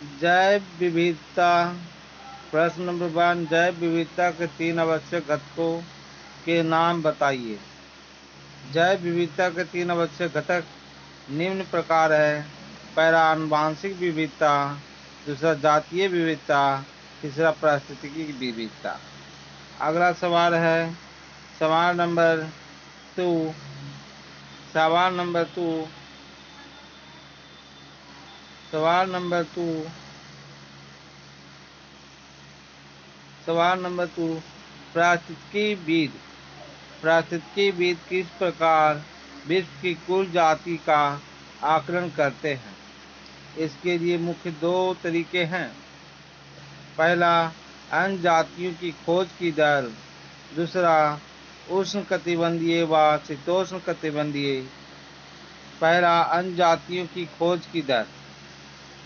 जैव विविधता। प्रश्न नंबर 1, जैव विविधता के 3 आवश्यक घटकों के नाम बताइए। जैव विविधता के 3 आवश्यक घटक निम्न प्रकार है। पहला आनुवंशिक विविधता, दूसरा जातीय विविधता, तीसरा पारिस्थितिकी विविधता। अगला सवाल है सवाल नंबर 2। सवाल नंबर 2 सवाल नंबर 2 सवाल नंबर 2 पारिस्थितिकीविद किस प्रकार विश्व की कुल जाति का आकलन करते हैं। इसके लिए मुख्य 2 तरीके हैं। पहला अन्य जातियों की खोज की दर, दूसरा उष्णकटिबंधीय व शीतोष्णकटिबंधीय। पहला अन्य जातियों की खोज की दर,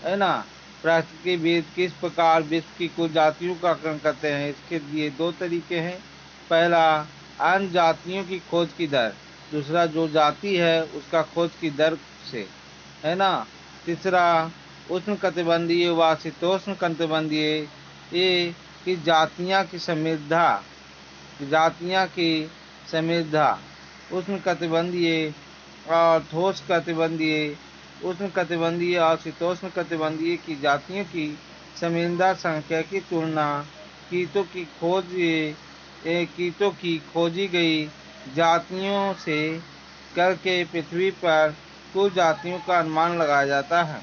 है ना। पारिस्थितिकीविद किस प्रकार विश्व की कुल जातियों का आकलन करते हैं। इसके लिए 2 तरीके हैं। पहला अन्य जातियों की खोज की दर, दूसरा जो जाति है उसका खोज की दर से, है ना। तीसरा उष्णकटिबंधीय व शीतोष्णकटिबंधीय, ये कि जातियाँ की समृद्धा उष्णकटिबंधीय और ठोस कटिबंधीय, उष्णकटिबंधीय और शीतोष्णकटिबंधीय की जातियों की समृद्धा संख्या की तुलना कीटों की खोजी गई जातियों से करके पृथ्वी पर कुल जातियों का अनुमान लगाया जाता है।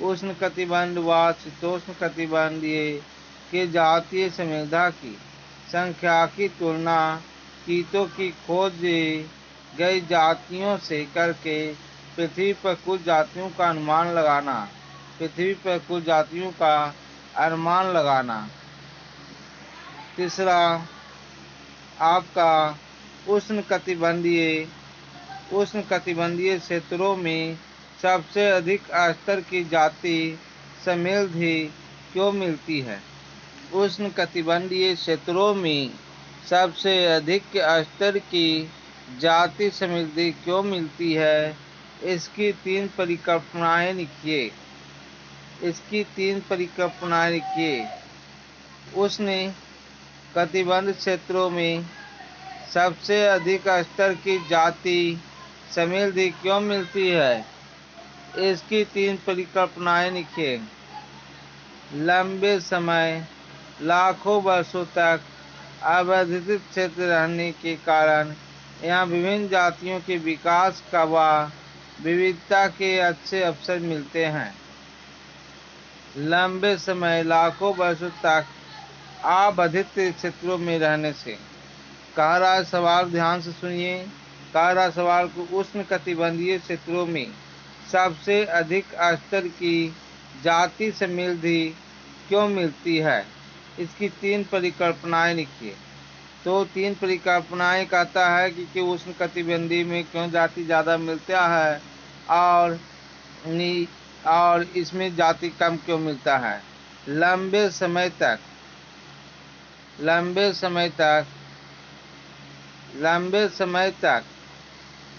उष्णकटिबंध व शीतोष्णकटिबंधीय के जातीय समृद्धा की संख्या की तुलना कीटों की खोजी गई जातियों से करके पृथ्वी पर कुल जातियों का अनुमान लगाना। तीसरा आपका उष्णकटिबंधीय क्षेत्रों में सबसे अधिक स्तर की जाति समृद्धि क्यों मिलती है। उष्णकटिबंधीय क्षेत्रों में सबसे अधिक स्तर की जाति समृद्धि क्यों मिलती है। इसकी 3 परिकल्पनाएं लिखिए। उष्ण कटिबंध क्षेत्रों में सबसे अधिक स्तर की जाति समृद्धि क्यों मिलती है। इसकी 3 परिकल्पनाएं लिखिए। लंबे समय लाखों वर्षों तक अबाधित क्षेत्र रहने के कारण यहाँ विभिन्न जातियों के विकास का व विविधता के अच्छे अवसर मिलते हैं। लंबे समय लाखों वर्षों तक अबाधित क्षेत्रों में रहने से कह रहा है सवाल, ध्यान से सुनिए। कह रहा सवाल को उष्णकटिबंधीय क्षेत्रों में सबसे अधिक स्तर की जाति समृद्धि क्यों मिलती है। इसकी 3 परिकल्पनाएं लिखिए। तो 3 परिकल्पनाएं कहता है कि उष्णकटिबंधीय में क्यों जाति ज़्यादा मिलता है और इसमें जाति कम क्यों मिलता है। लंबे समय तक,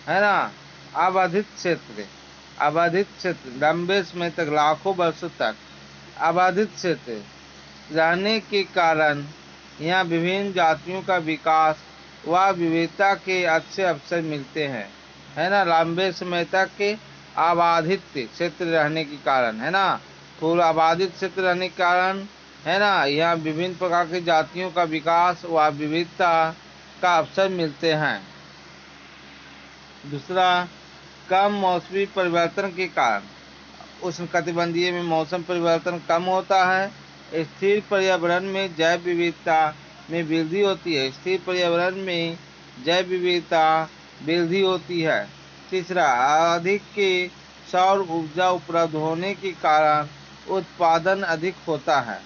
है ना। अबाधित क्षेत्र लंबे समय तक, लाखों वर्षों तक अबाधित क्षेत्र रहने के कारण यहाँ विभिन्न जातियों का विकास व विविधता के अच्छे अवसर मिलते हैं, है ना। लंबे समय तक के अबाधित क्षेत्र रहने के कारण, है ना, पूरा आबादित क्षेत्र रहने के कारण, है ना, यहाँ विभिन्न प्रकार की जातियों का विकास व विविधता का अवसर मिलते हैं। दूसरा, कम मौसमी परिवर्तन के कारण उष्णकटिबंधीय में मौसम परिवर्तन कम होता है। स्थिर पर्यावरण में जैव विविधता में वृद्धि होती है। वृद्धि होती है। तीसरा, अधिक की सौर ऊर्जा उपलब्ध होने के कारण उत्पादन अधिक होता है।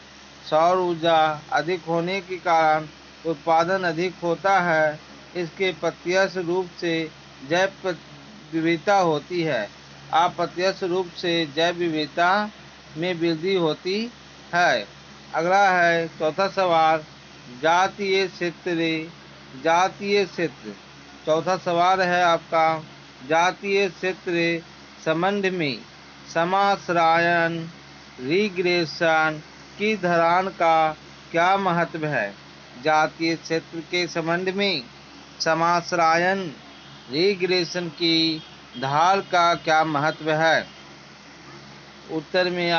सौर ऊर्जा अधिक होने के कारण उत्पादन अधिक होता है। इसके प्रत्यक्ष रूप से जैव विविधता होती है। अप्रत्यक्ष रूप से जैव विविधता में वृद्धि होती है। अगला है चौथा सवाल, जातीय क्षेत्र। चौथा सवाल है आपका, जातीय क्षेत्र संबंध में समाश्रयन रिग्रेशन की ढलान का क्या महत्व है? जातीय क्षेत्र के संबंध में समाश्रयन रिग्रेशन की ढाल का क्या महत्व है? उत्तर में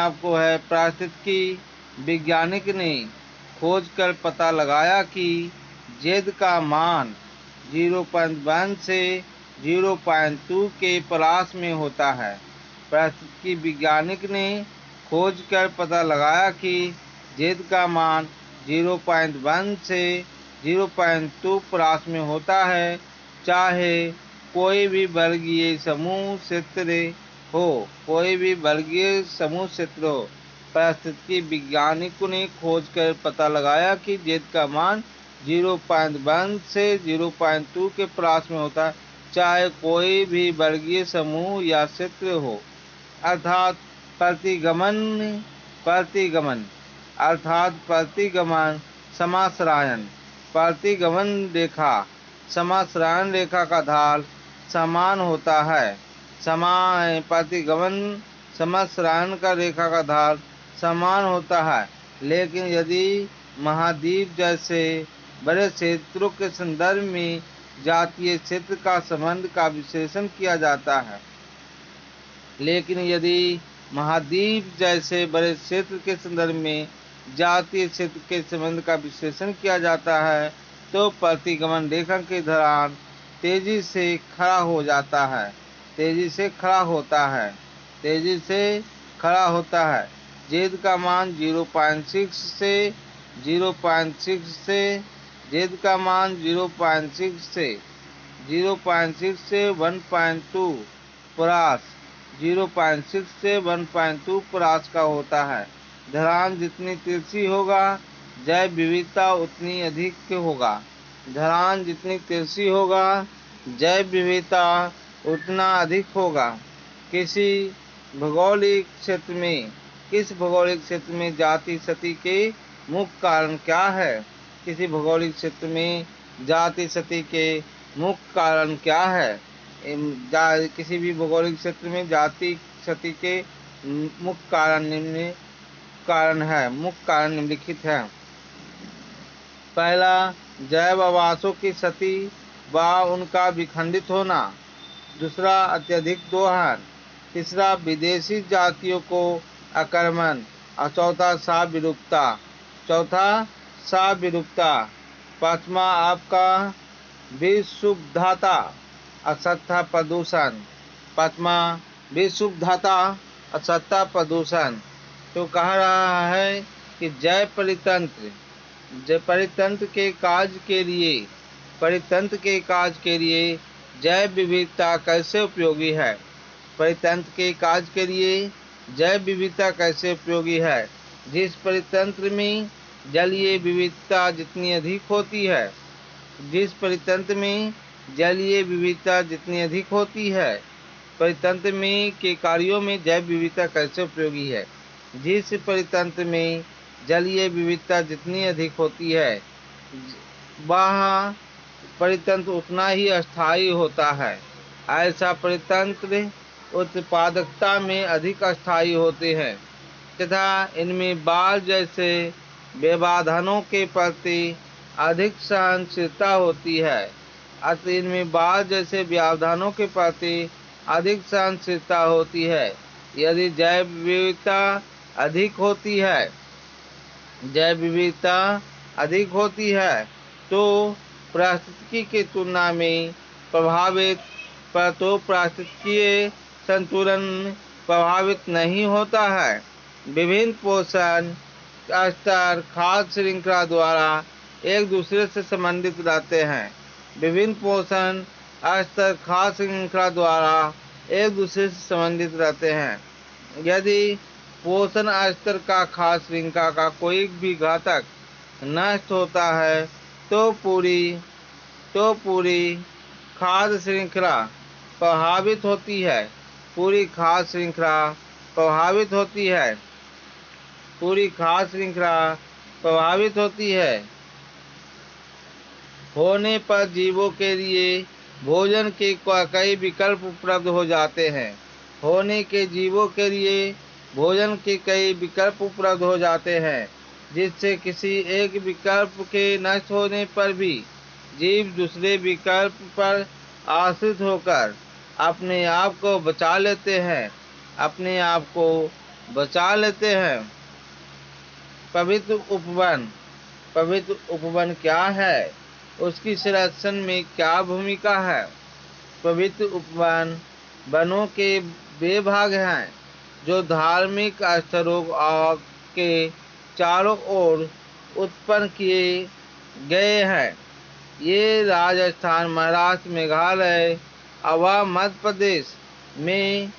आपको है पारिस्थितिकी वैज्ञानिक ने खोज कर पता लगाया कि z का मान 0.1 से 0.2 के पलास में होता है। पारिस्थितिकी वैज्ञानिक ने खोज कर पता लगाया कि z का मान 0.1 से 0.2 पलास में होता है, चाहे कोई भी वर्गीय समूह क्षेत्र हो। पारिस्थितिकी वैज्ञानिकों ने खोज कर पता लगाया कि z का मान 0.1 से 0.2 के पलास में होता है, चाहे कोई भी वर्गीय समूह या क्षेत्र हो। अर्थात प्रतिगमन समाश्रयन रेखा का ढाल समान होता है। प्रतिगमन समाश्रयन का रेखा का ढाल समान होता है, लेकिन यदि महाद्वीप जैसे बड़े क्षेत्रों के संदर्भ में जातीय क्षेत्र का संबंध का विश्लेषण किया जाता है, तो प्रतिगमन रेखा की ढलान तेजी से खड़ा होता है। z का मान 0.6 से 0.6 से 1.2 परास का होता है। ढलान जितनी तिरछी होगा, जैव विविधता उतनी अधिक होगा। किस भौगोलिक क्षेत्र में जाति क्षति के मुख्य कारण क्या है? किसी भौगोलिक क्षेत्र में जाति क्षति के मुख्य कारण क्या है? किसी भी भौगोलिक क्षेत्र में जाति क्षति के मुख्य कारण निम्नलिखित हैं। पहला, जैव आवासों की क्षति व उनका विखंडित होना। दूसरा, अत्यधिक दोहन। तीसरा, विदेशी जातियों को आक्रमण। और चौथा, साविरूपता। पांचवा आपका विशुद्धता अछत्ता प्रदूषण। तो कह रहा है कि जैव परितंत्र के कार्य के लिए जैव विविधता कैसे उपयोगी है? जिस परितंत्र में जलीय विविधता जितनी अधिक होती है, परितंत्र में के कार्यों में जैव विविधता कैसे उपयोगी है? जिस परितंत्र में जलीय विविधता जितनी अधिक होती है, वह परितंत्र उतना ही अस्थायी होता है। ऐसा परितंत्र उत्पादकता में अधिक अस्थायी होते हैं तथा इनमें बाढ़ जैसे व्यवधानों के प्रति अधिक सहनशीलता होती है। यदि जैव विविधता अधिक होती है तो पारिस्थितिकी की तुलना में पारिस्थितिकीय संतुलन प्रभावित नहीं होता है। विभिन्न पोषण स्तर खाद्य श्रृंखला द्वारा एक दूसरे से संबंधित रहते हैं। यदि पोषण स्तर का खाद्य श्रृंखला का कोई भी घटक नष्ट होता है तो पूरी खाद्य श्रृंखला प्रभावित होती है। होने पर जीवों के लिए भोजन के कई विकल्प उपलब्ध हो जाते हैं। होने के जीवों के लिए भोजन के कई विकल्प उपलब्ध हो जाते हैं, जिससे किसी एक विकल्प के नष्ट होने पर भी जीव दूसरे विकल्प पर आश्रित होकर अपने आप को बचा लेते हैं। पवित्र उपवन। पवित्र उपवन क्या है? उसकी संरक्षण में क्या भूमिका है? पवित्र उपवन वनों के वे भाग हैं जो धार्मिक स्थलों के चारों ओर उत्पन्न किए गए हैं। ये राजस्थान, महाराष्ट्र, मेघालय व मध्य प्रदेश में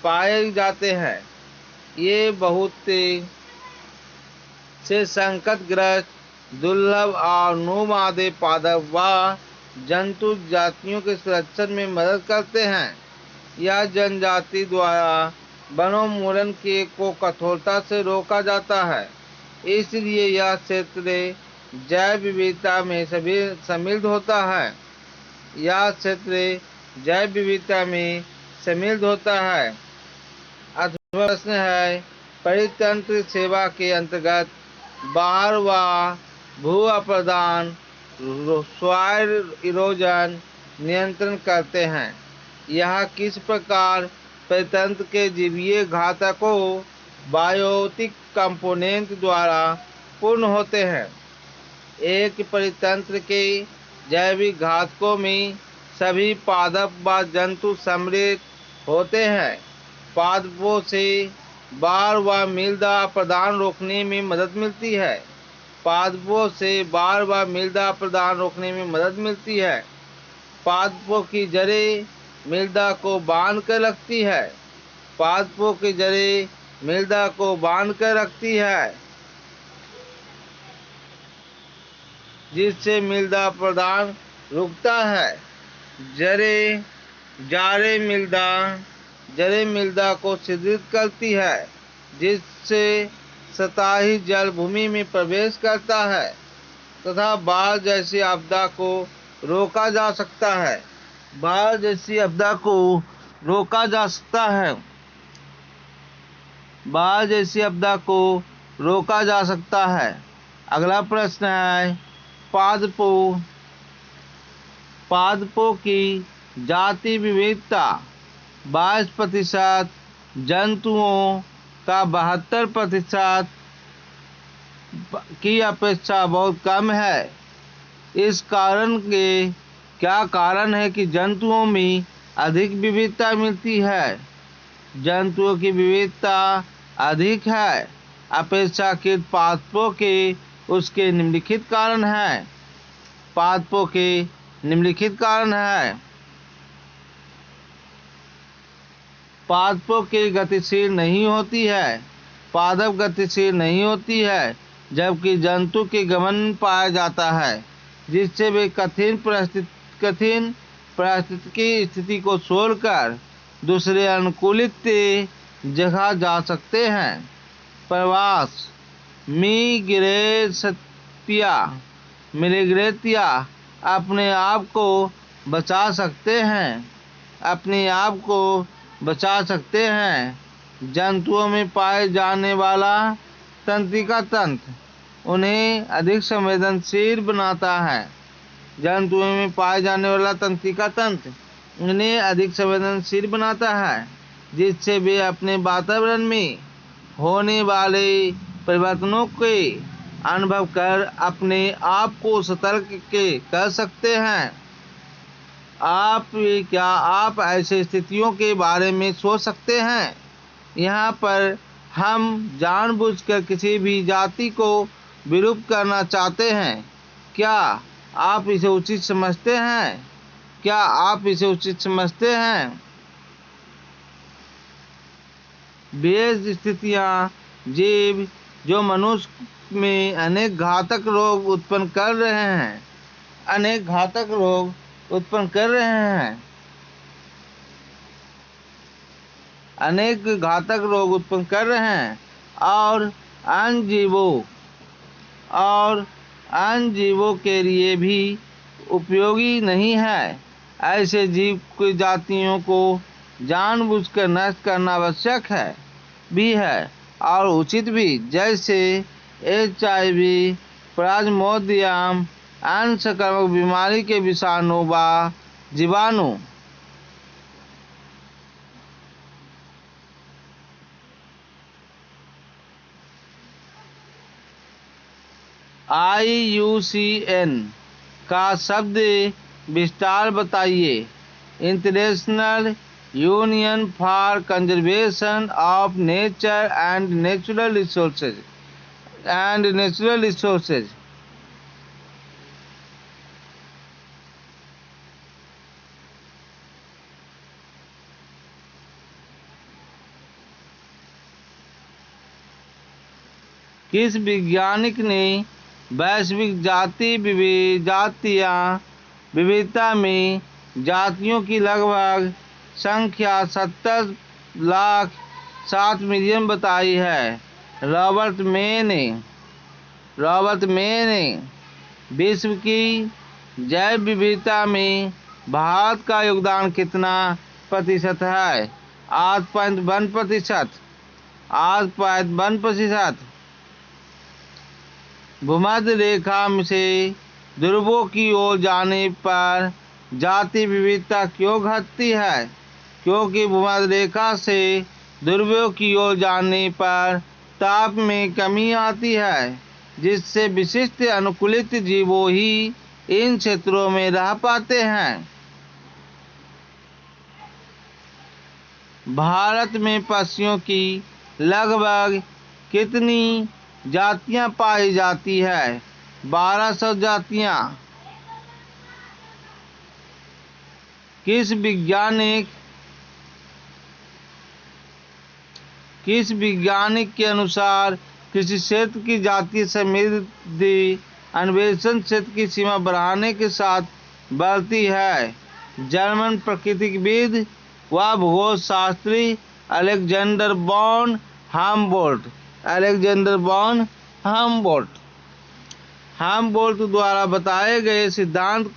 पाए जाते हैं। ये बहुत से संकटग्रस्त, दुर्लभ और नुमादे पादप व जंतु जातियों के संरक्षण में मदद करते हैं। यह जनजाति द्वारा वनोन्मूलन को कठोरता से रोका जाता है, इसलिए यह क्षेत्र जैव विविधता में सम्मिलित होता है। अथवा प्रश्न है, परितंत्र सेवा के अंतर्गत बाढ़ व भू अपरदन, सॉइल इरोजन नियंत्रण करते हैं। यह किस प्रकार परितंत्र के जीवीय घटकों बायोटिक कंपोनेंट द्वारा पूर्ण होते हैं? एक परितंत्र के जैविक घटकों में सभी पादप व जंतु सम्मिलित होते हैं। पादपों से बाढ़ व मृदा अपरदन रोकने में मदद मिलती है। पादपों की जड़ें मृदा को बांध कर रखती है, जिससे मृदा अपरदन रुकता है। जड़ें मृदा को छिद्रित करती है, जिससे सतही जल भूमि में प्रवेश करता है तथा बाढ़ जैसी आपदा को रोका जा सकता है। अगला प्रश्न है, पादपों की जाति विविधता 22%, जंतुओं का 72% की अपेक्षा बहुत कम है। इस कारण के क्या कारण है कि जंतुओं में अधिक विविधता मिलती है? जंतुओं की विविधता अधिक है अपेक्षाकृत पादपों के। उसके निम्नलिखित कारण हैं। पादपों की गतिशील नहीं होती है। पादप गतिशील नहीं होती है, जबकि जंतु के गमन पाया जाता है, जिससे वे कठिन पारिस्थितिकी स्थिति को छोड़कर दूसरे अनुकूलित जगह जा सकते हैं। प्रवास। मिग्रेटिया अपने आप को बचा सकते हैं। जंतुओं में पाए जाने वाला तंत्रिका तंत्र उन्हें अधिक संवेदनशील बनाता है, जिससे वे अपने वातावरण में होने वाले परिवर्तनों के अनुभव कर अपने आप को सतर्क कर सकते हैं। क्या आप ऐसी स्थितियों के बारे में सोच सकते हैं? यहाँ पर हम जानबूझकर किसी भी जाति को विलुप्त करना चाहते हैं। क्या आप इसे उचित समझते हैं? विशेष स्थितियाँ जीव जो मनुष्य में अनेक घातक रोग उत्पन्न कर रहे हैं और अन्य जीवों के लिए भी उपयोगी नहीं है। ऐसे जीव की जातियों को जानबूझकर नष्ट करना आवश्यक भी है और उचित भी, जैसे HIV, प्लाज्मोडियम, अन्य संक्रामक बीमारी के विषाणु व जीवाणु। IUCN का शब्द विस्तार बताइए। International union for conservation of nature and natural resources. किस वैज्ञानिक ने वैश्विक जातीय विविधता में जातियों की लगभग संख्या 70,07,000,000 बताई है? रॉबर्ट मे ने विश्व की जैव विविधता में भारत का योगदान कितना प्रतिशत है? 8.1%। 8.1%। भूमध्य रेखा से ध्रुवों की ओर जाने पर जाति विविधता क्यों घटती है? क्योंकि भूमध्य रेखा से ध्रुवों की ओर जाने पर ताप में कमी आती है, जिससे विशिष्ट अनुकूलित जीवों ही इन क्षेत्रों में रह पाते हैं। भारत में पक्षियों की लगभग कितनी जातियां पाई जाती है? 1200 जातियां। किस वैज्ञानिक के अनुसार कृषि क्षेत्र की जातीय समृद्धि अन्वेषण क्षेत्र की सीमा बढ़ाने के साथ बढ़ती है? जर्मन प्रकृतिविद व भूगोलशास्त्री अलेक्जेंडर वॉन हाम्बोल्ट द्वारा बताए गए सिद्धांत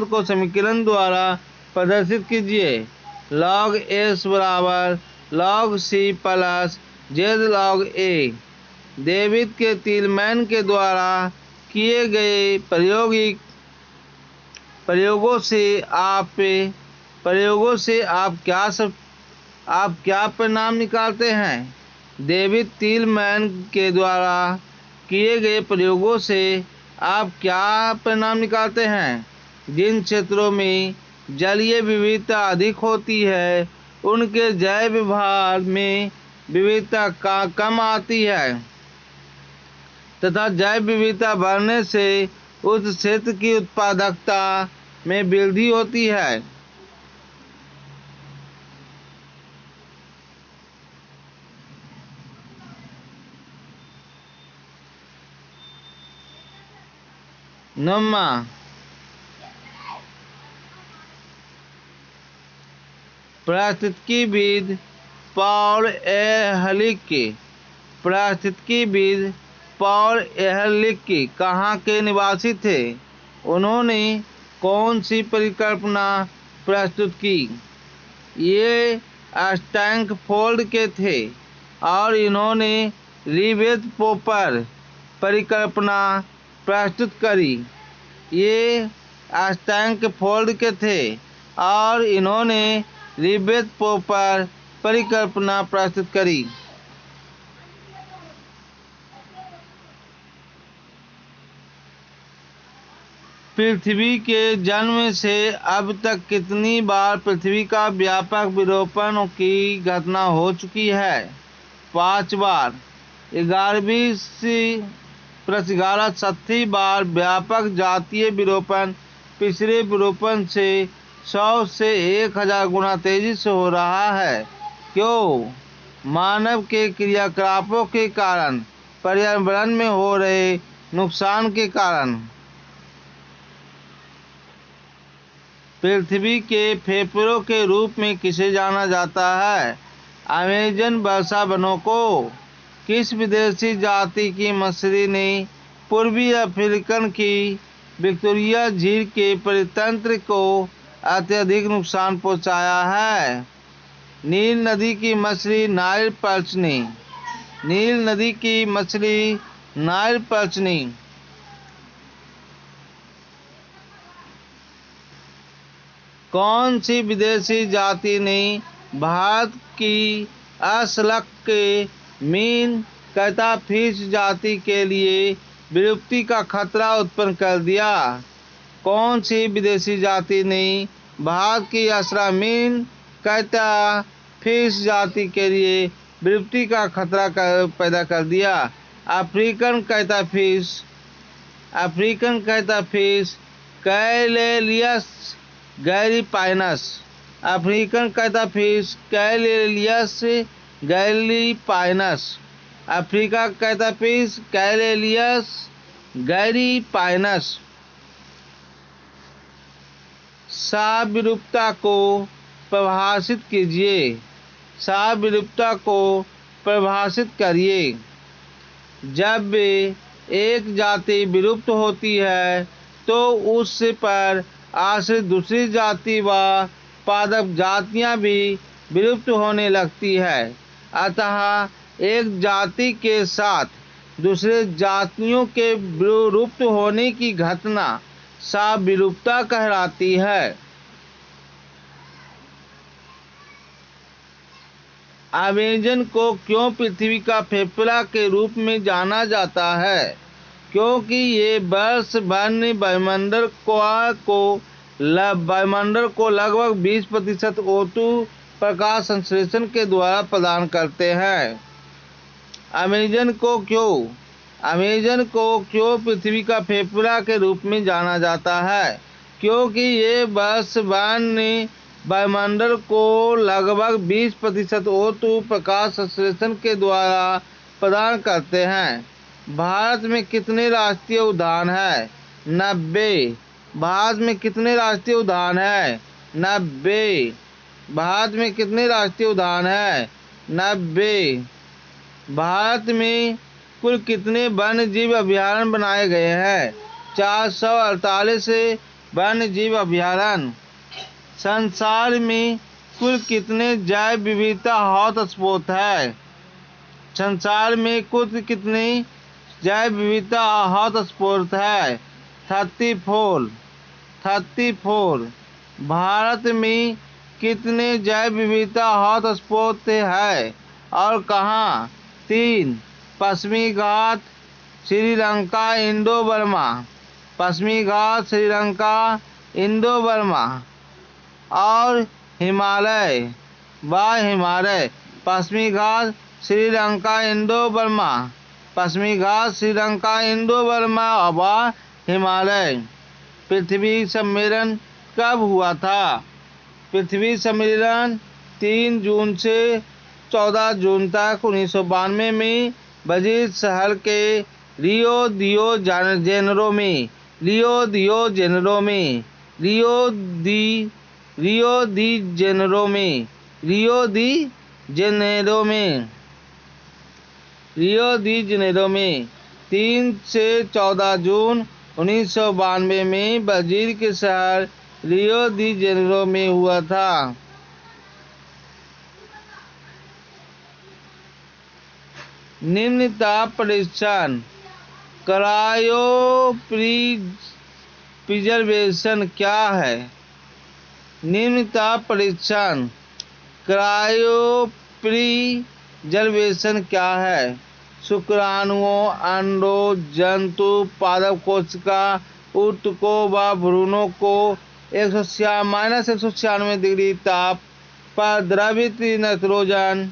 को समीकरण द्वारा प्रदर्शित कीजिए। log S बराबर log C plus Z log A। David के टिलमैन के द्वारा किए गए प्रयोगों से आप क्या परिणाम निकालते हैं? डेविड टिलमैन के द्वारा किए गए प्रयोगों से आप क्या परिणाम निकालते हैं? जिन क्षेत्रों में जलीय विविधता अधिक होती है, उनके जैव व्यवहार में विविधता कम आती है तथा जैव विविधता बढ़ने से उस क्षेत्र की उत्पादकता में वृद्धि होती है। नौमा, पारिस्थितिकीविद पॉल एहरलिख कहाँ के निवासी थे? उन्होंने कौन सी परिकल्पना प्रस्तुत की? ये स्टैनफोर्ड के थे और इन्होंने लीबेज पोपर परिकल्पना प्रस्तुत करी। ये स्टैनफोर्ड के थे और इन्होंने लीबेज पोपर परिकल्पना प्रस्तुत करी। पृथ्वी के जन्म से अब तक कितनी बार पृथ्वी का व्यापक विलोपन की घटना हो चुकी है? 5 बार। 11वीं बार व्यापक जातीय विलोपन पिछले विलोपन से 100 से 1000 गुना तेजी से हो रहा है। क्यों? मानव के क्रियाकलापों के कारण, पर्यावरण में हो रहे नुकसान के कारण। पृथ्वी के फेफड़ों के रूप में किसे जाना जाता है? अमेज़न वर्षा वनों को। किस विदेशी जाति की मछली ने पूर्वी अफ्रीका की विक्टोरिया झील के परितंत्र को अत्यधिक नुकसान पहुंचाया है। नील नदी की मछली नाइल पर्चनी। नील नदी की मछली नाइल पर्चनी कौन सी विदेशी जाति ने भारत की असलक के मीन कैटाफिश जाति के लिए विलुप्ति का खतरा उत्पन्न कर दिया? कौन सी विदेशी जाति ने भारत की असलामीन कैटाफिश जाति के लिए विलुप्ति का खतरा पैदा कर दिया? African catfish Clarias gariepinus. African catfish Clarias gariepinus. Africa catfish Clarias gariepinus. साविलुप्तता को परिभाषित कीजिए। साविलुप्तता को परिभाषित करिए। जब एक जाति विलुप्त होती है तो उस पर आश्रित दूसरी जाति व पादप जातियां भी विलुप्त होने लगती है। अतः एक जाति के साथ दूसरे जातियों के विलुप्त होने की घटना साविलुप्तता कहलाती है। अमेज़न को क्यों पृथ्वी का फेफड़ा के रूप में जाना जाता है? क्योंकि ये वर्ष भर वायुमंडल को लगभग 20% O2 प्रकाश संश्लेषण के द्वारा प्रदान करते हैं। अमेज़न को क्यों पृथ्वी का फेफड़ा के रूप में जाना जाता है? क्योंकि ये वर्ष भर वायुमंडल को लगभग 20% O2 प्रकाश संश्लेषण के द्वारा प्रदान करते हैं। भारत में कितने राष्ट्रीय उद्यान हैं? 90। भारत में कितने राष्ट्रीय उद्यान हैं? 90। भारत में कितने राष्ट्रीय उद्यान हैं? 90। भारत में कुल कितने वन्य जीव अभयारण्य बनाए गए हैं? 448 वन्य जीव अभयारण्य। संसार में कुल कितने जैव विविधता हॉटस्पॉट है? संसार में कुल कितने जैव विविधता हॉटस्पॉट है? 34। भारत में कितने जैव विविधता हॉटस्पॉट है और कहाँ? 3। पश्चिमी घाट, श्रीलंका, इंडो बर्मा। पश्चिमी घाट, श्रीलंका, इंडो बर्मा और हिमालय हिमालय। पश्चिमी घाट, श्रीलंका, इंडो बर्मा। पश्चिमी घाट, श्रीलंका, इंडो बर्मा व हिमालय। पृथ्वी सम्मेलन कब हुआ था? पृथ्वी सम्मेलन 3 जून से 14 जून तक 1992 में ब्राजील शहर के रियो दी जेनेरो में 3 से 14 जून 1992 में ब्राजील के शहर रियो दी जेनेरो में हुआ था। निम्न ताप परीक्षण क्रायोप्रिजर्वेशन क्या है? निम्न ताप परीक्षण क्रायोप्रिजर्वेशन क्या है? शुक्राणुओं, अंडों, जंतु, पादप कोशिका, ऊतकों व भ्रूणों को -196 डिग्री ताप पर द्रवित नाइट्रोजन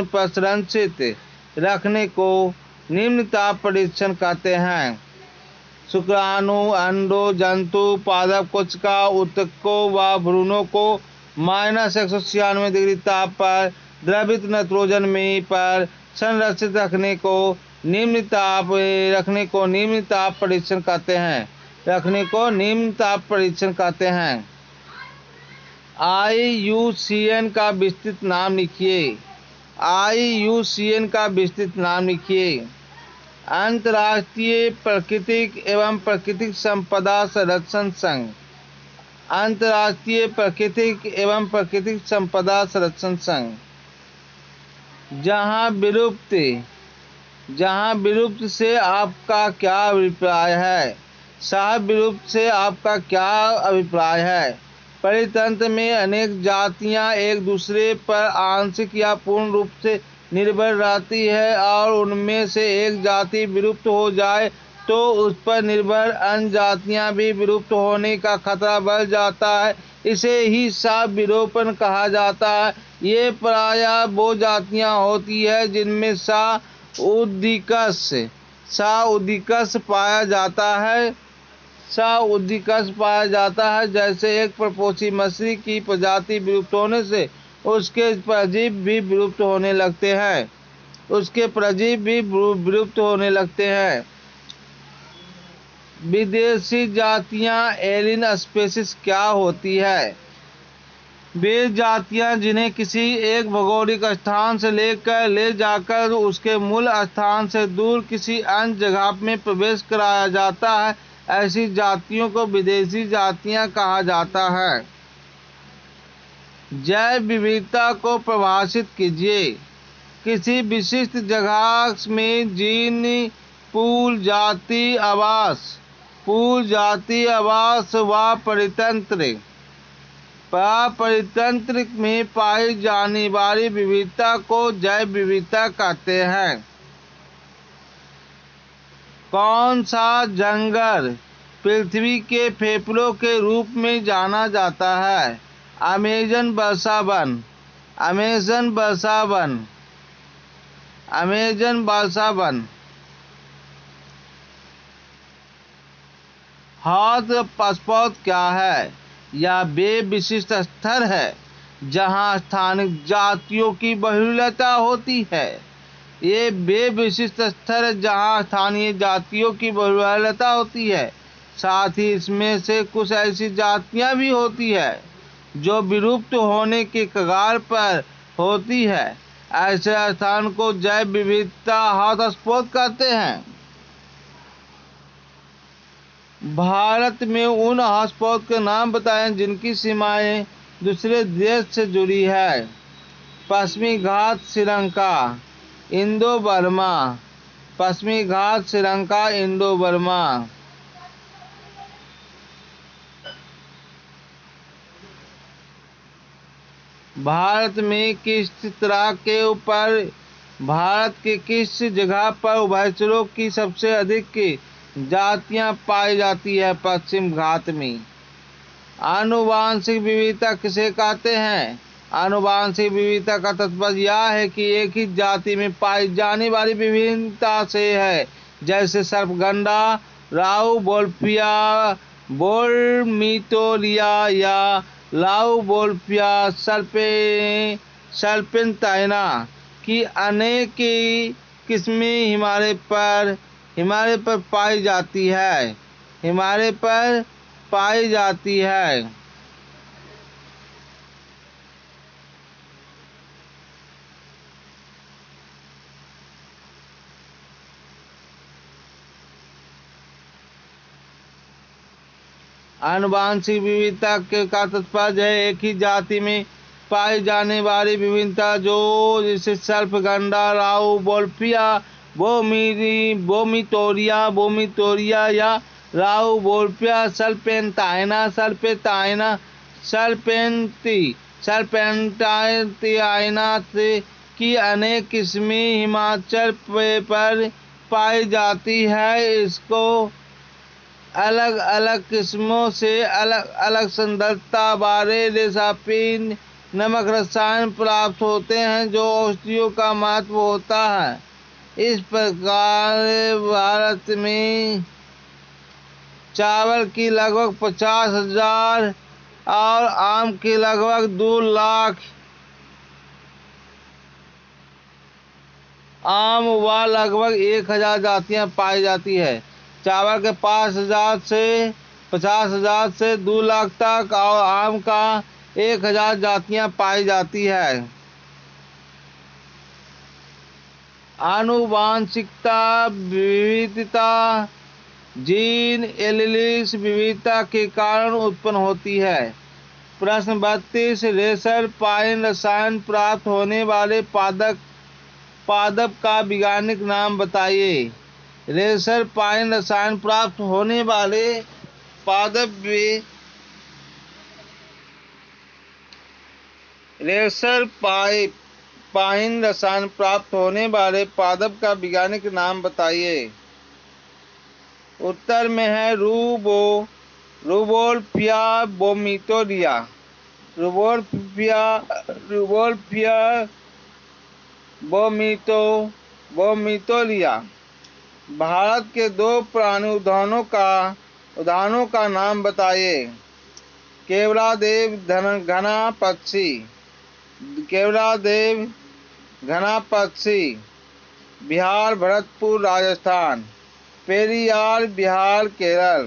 पर संरक्षित रखने को निम्न ताप परीक्षण कहते हैं। शुक्राणु, अंडों, जंतु, पादप कोशिका, ऊतकों व भ्रूणों को -196 डिग्री ताप पर द्रवित नाइट्रोजन में पर संरक्षित रखने को निम्न ताप परीक्षण कहते हैं। IUCN का विस्तृत नाम लिखिए। IUCN का विस्तृत नाम लिखिए। अंतर्राष्ट्रीय प्राकृतिक एवं प्राकृतिक संपदा संरक्षण संघ। अंतर्राष्ट्रीय प्राकृतिक एवं प्राकृतिक संपदा संरक्षण संघ। जहां विलुप्त से आपका क्या अभिप्राय है? साहब, विलुप्त से आपका क्या अभिप्राय है? परितंत्र में अनेक जातियां एक दूसरे पर आंशिक या पूर्ण रूप से निर्भर रहती है और उनमें से एक जाति विलुप्त हो जाए तो उस पर निर्भर अन्य जातियां भी विलुप्त होने का खतरा बढ़ जाता है। इसे ही साप विलोपन कहा जाता है। ये प्रायः वो जातियां होती है जिनमें सा उदिकस पाया जाता है। जैसे एक परपोषी मछली की प्रजाति विलुप्त होने से उसके परजीव भी विलुप्त होने लगते हैं। विदेशी जातियां एलियन स्पीशीज क्या होती है? वे जातियां जिन्हें किसी एक भौगोलिक स्थान से ले जाकर उसके मूल स्थान से दूर किसी अन्य जगह में प्रवेश कराया जाता है, ऐसी जातियों को विदेशी जातियां कहा जाता है। जैव विविधता को परिभाषित कीजिए। किसी विशिष्ट जगह में जीन पूल, जाति आवास व परितंत्र में पाई जाने वाली विविधता को जैव विविधता कहते हैं। कौन सा जंगल पृथ्वी के फेफड़ों के रूप में जाना जाता है? अमेज़न वर्षावन। हॉटस्पॉट क्या है? यह वे विशिष्ट स्थल है जहां स्थानिक जातियों की बहुलता होती है। ये वे विशिष्ट स्थल है जहां स्थानीय जातियों की बहुलता होती है। साथ ही इसमें से कुछ ऐसी जातियां भी होती है जो विलुप्त होने के कगार पर होती है। ऐसे स्थान को जैव विविधता हॉटस्पॉट कहते हैं। भारत में उन हॉटस्पॉट के नाम बताएं जिनकी सीमाएं दूसरे देश से जुड़ी है। पश्चिमी घाट श्रीलंका, इंडो बर्मा। भारत के किस जगह पर उभयचरों की सबसे अधिक जातियां पाई जाती है? पश्चिम घाट में। आनुवांशिक विविधता किसे कहते हैं? आनुवांशिक विविधता का तात्पर्य यह है कि एक ही जाति में पाई जाने वाली विभिन्नता से है। जैसे सर्पगंडा, राउ वोल्फिया बोर्मिटोरिया या लाउ वोल्फिया सर्पेंटाइना की अनेक किस्में हिमालय पर पाई जाती है। आनुवांशिक विविधता का तात्पर्य है एक ही जाति में पाई जाने वाली विभिन्नता, जो जैसे सर्पगंडा, राउ वोल्फिया बोमिटोरिया या राउ वोल्फिया सर्पेंटाइना की अनेक किस्में हिमाचल पर पाई जाती है। इसको अलग अलग किस्मों से अलग अलग सांद्रता वाले रेसापीन नमक रसायन प्राप्त होते हैं जो औषधियों का महत्व होता है। इस प्रकार भारत में चावल की लगभग 50,000 और आम की लगभग 2 लाख आम व लगभग 1,000 जातियां पाई जाती है। चावल के 50,000 से 2 लाख तक और आम का 1,000 जातियां पाई जाती है। आनुवांशिकता विविधता जीन एलील्स विविधता के कारण उत्पन्न होती है। प्रश्न 32, रेशर पाइन रसायन प्राप्त होने वाले पादप का वैज्ञानिक नाम बताइए। रेशर पाइन रसायन प्राप्त होने वाले पादप रेशर पाइन रसायन प्राप्त होने वाले पादप का वैज्ञानिक नाम बताइए। उत्तर में है रुवोल्फिया बोमिटोरिया। रुवोल्फिया बोमिटोरिया। भारत के दो पुराने उद्यानों का नाम बताइए। केवलादेव घना पक्षी। केवलादेव घना पक्षी, बिहार भरतपुर राजस्थान। पेरियार बिहार केरल।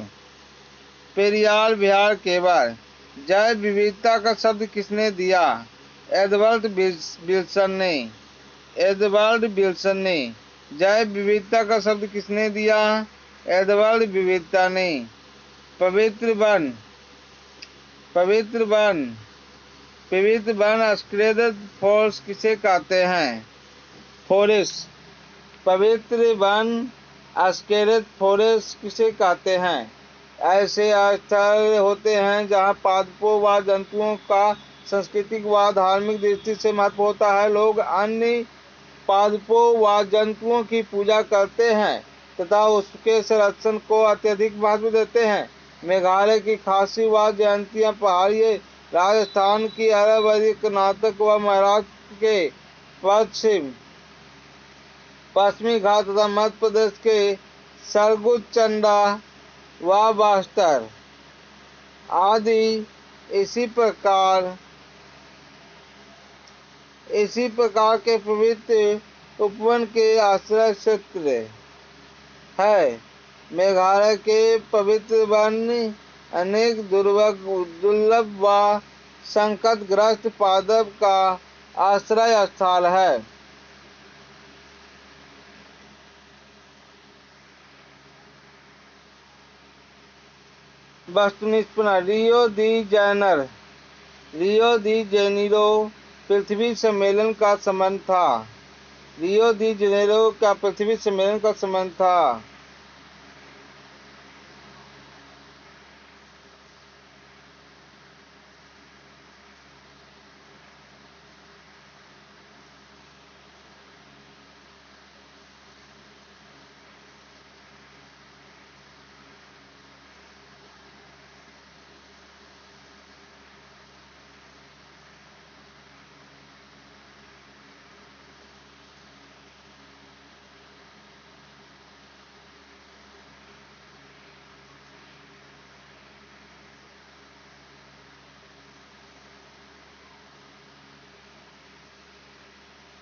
पेरियार बिहार केवल। जैव विविधता का शब्द किसने दिया? एडवर्ड विल्सन ने। एडवर्ड विल्सन ने। जैव विविधता का शब्द किसने दिया? एडवर्ड विविधता ने। पवित्र वन। पवित्र वन। पवित्र वन अस्क्लेरेड फॉरेस्ट किसे कहते हैं? फॉरेस्ट। पवित्र वन अस्क्लेरेड फॉरेस्ट किसे कहते हैं? ऐसे स्थल होते हैं जहाँ पादपों व जंतुओं का सांस्कृतिक व धार्मिक दृष्टि से महत्व होता है। लोग अन्य पादपों व जंतुओं की पूजा करते हैं तथा उसके संरक्षण को अत्यधिक महत्व देते हैं। मेघालय की खासी व जयंतिया पहाड़ी, राजस्थान की अरावली, कर्नाटक व महाराष्ट्र के पश्चिमी घाट तथा मध्य प्रदेश के सरगुज, चंदा व बस्तर आदि इसी प्रकार के पवित्र उपवन के आश्रय क्षेत्र है। मेघालय के पवित्र वन अनेक दुर्लभ व संकटग्रस्त पादप का आश्रय स्थल है। वस्तुनिष्ठ रियो दी जेनेरो पृथ्वी सम्मेलन का संबंध था। रियो दी जेनेरो का पृथ्वी सम्मेलन का संबंध था।